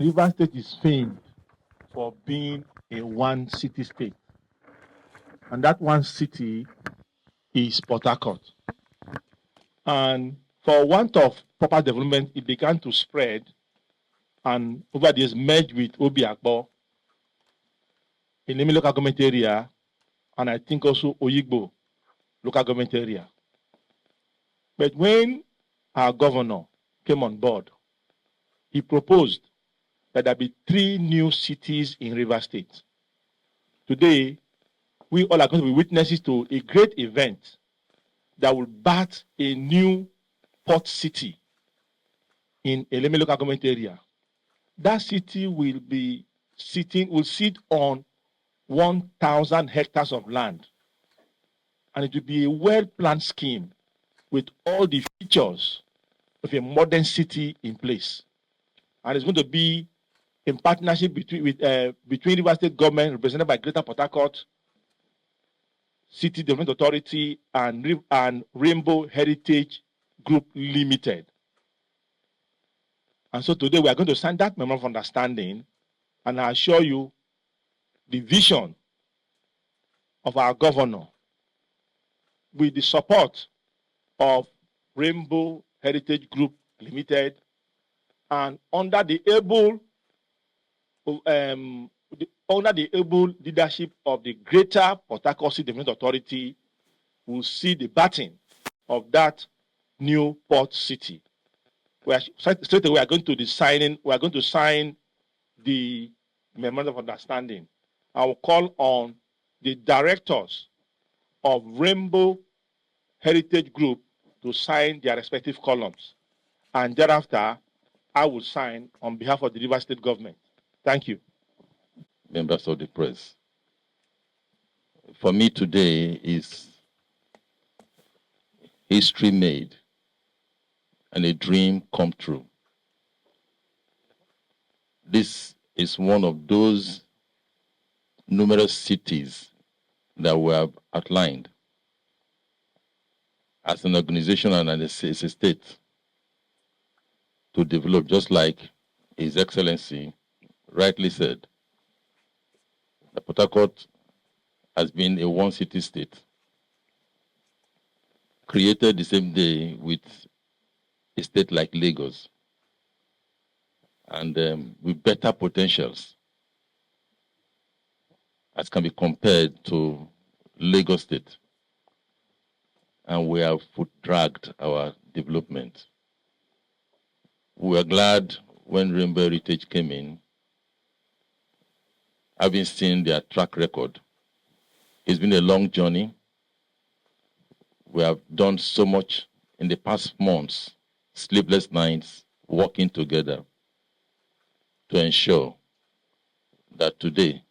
Rivers State is famed for being a one city state. And that one city is Port Harcourt. And for want of proper development, it began to spread and over the years merged with Obi Akbo, Eleme Local Government Area, and I think also Oyigbo Local Government Area. But when our governor came on board, he proposed that there be 3 new cities in Rivers State. Today, we all are going to be witnesses to a great event that will birth a new port city in Eleme Local Government Area. That city will sit on 1,000 hectares of land, and it will be a well-planned scheme with all the features of a modern city in place. And it's going to be in partnership between Rivers State government, represented by Greater Port Harcourt City Development Authority and Rainbow Heritage Group Limited. And so today we are going to sign that memorandum of understanding, and I assure you the vision of our governor with the support of Rainbow Heritage Group Limited and under the able leadership of the Greater Port Harcourt City Development Authority, will see the birthing of that new port city. Straight away, we are going to sign the memorandum of understanding. I will call on the directors of Rainbow Heritage Group to sign their respective columns. And thereafter, I will sign on behalf of the Rivers State government. Thank you. Members of the press. For me today is history made and a dream come true. This is one of those numerous cities that we have outlined as an organization and as a state to develop, just like His Excellency rightly said. The Port Harcourt has been a one-city state, created the same day with a state like Lagos, and with better potentials as can be compared to Lagos State. And we have foot-dragged our development. We were glad when Rainbow Heritage came in, having seen their track record. It's been a long journey. We have done so much in the past months, sleepless nights, working together to ensure that today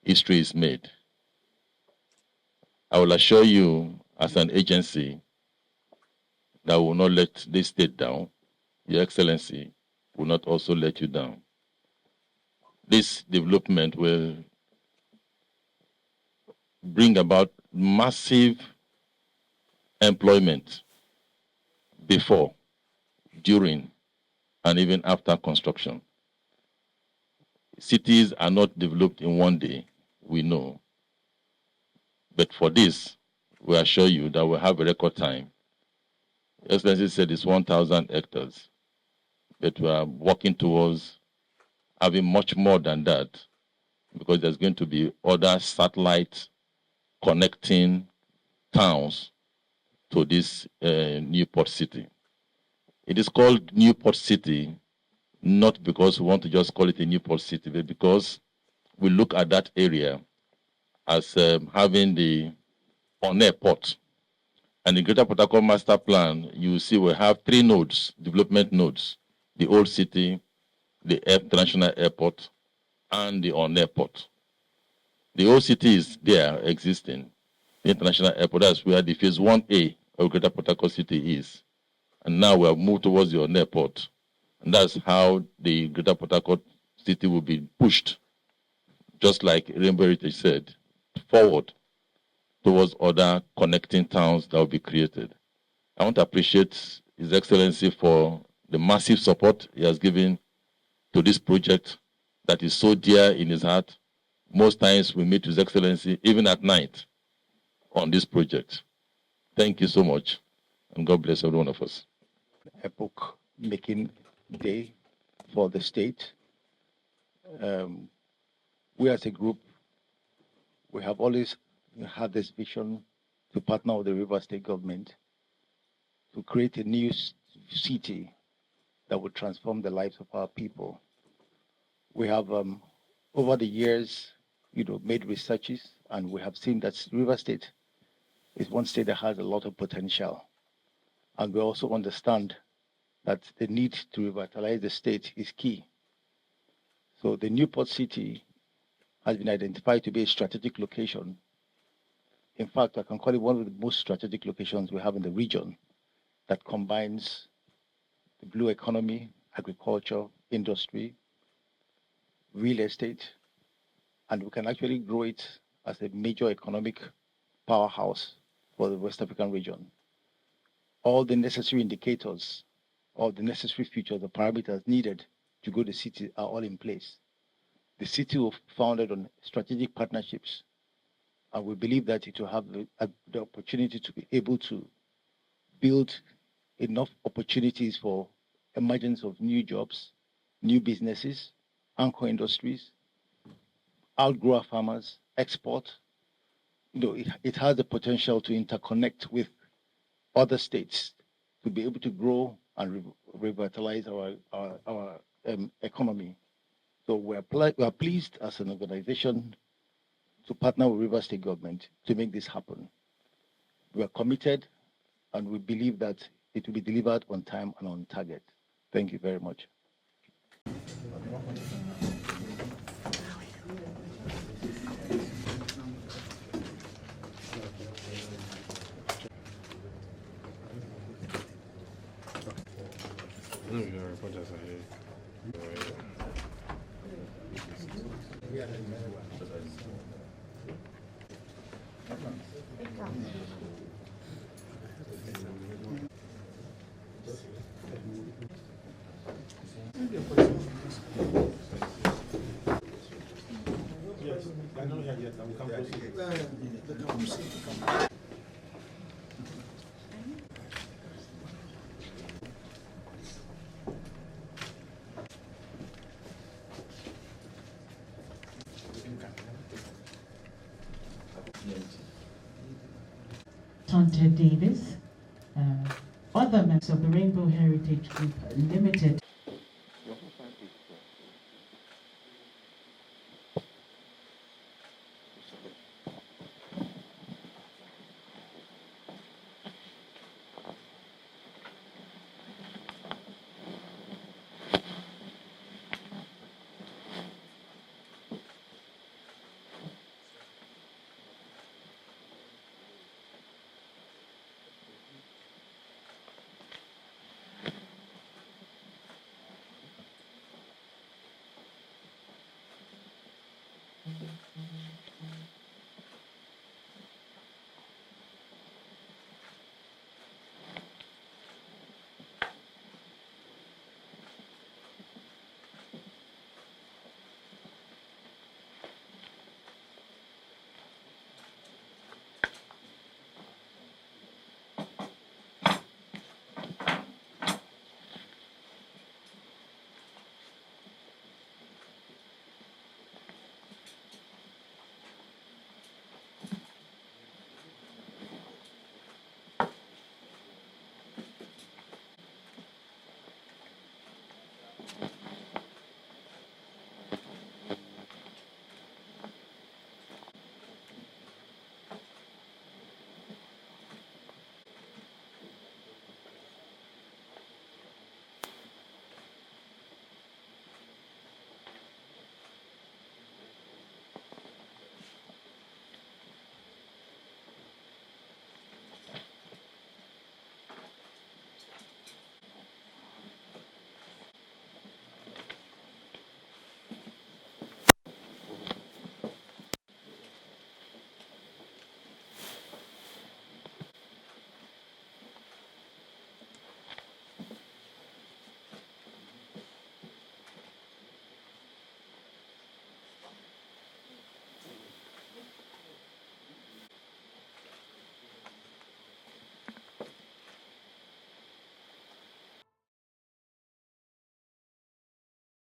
history is made. I will assure you, as an agency, that will not let this state down. Your Excellency will not also let you down. This development will bring about massive employment before, during, and even after construction. Cities are not developed in one day, we know. But for this, we assure you that we'll have a record time. Excellency said it's 1,000 hectares, but we are working towards having much more than that, because there's going to be other satellite connecting towns to this new port city. It is called New Port City, not because we want to just call it a new port city, but because we look at that area as having the on-air port. And the Greater Port Harcourt Master Plan, you will see we have 3 nodes, development nodes: the old city, the international airport, and the on-air port. The old city is there existing. The international airport, that's where the phase 1A of Greater Port Harcourt City is. And now we have moved towards the on-air port. And that's how the Greater Port Harcourt City will be pushed, just like Rainbow Heritage said, forward towards other connecting towns that will be created. I want to appreciate His Excellency for the massive support he has given to this project that is so dear in his heart. Most times we meet His Excellency, even at night, on this project. Thank you so much, and God bless every one of us. Epoch-making day for the state. We as a group, we have always had this vision to partner with the River State government to create a new city that would transform the lives of our people. We have, over the years, made researches, and we have seen that River State is one state that has a lot of potential. And we also understand that the need to revitalize the state is key. So the new port city has been identified to be a strategic location. In fact, I can call it one of the most strategic locations we have in the region that combines the blue economy, agriculture, industry, real estate, and we can actually grow it as a major economic powerhouse for the West African region. All the necessary indicators, all the necessary features, the parameters needed to grow the city are all in place. The city was founded on strategic partnerships, and we believe that it will have the opportunity to be able to build enough opportunities for emergence of new jobs, new businesses, anchor industries, outgrow our farmers, export. It has the potential to interconnect with other states to be able to grow and revitalize our economy. So we are pleased as an organization to partner with River State government to make this happen. We are committed, and we believe that it will be delivered on time and on target. Thank you very much. Tonte Davis, other members of the Rainbow Heritage Group Limited.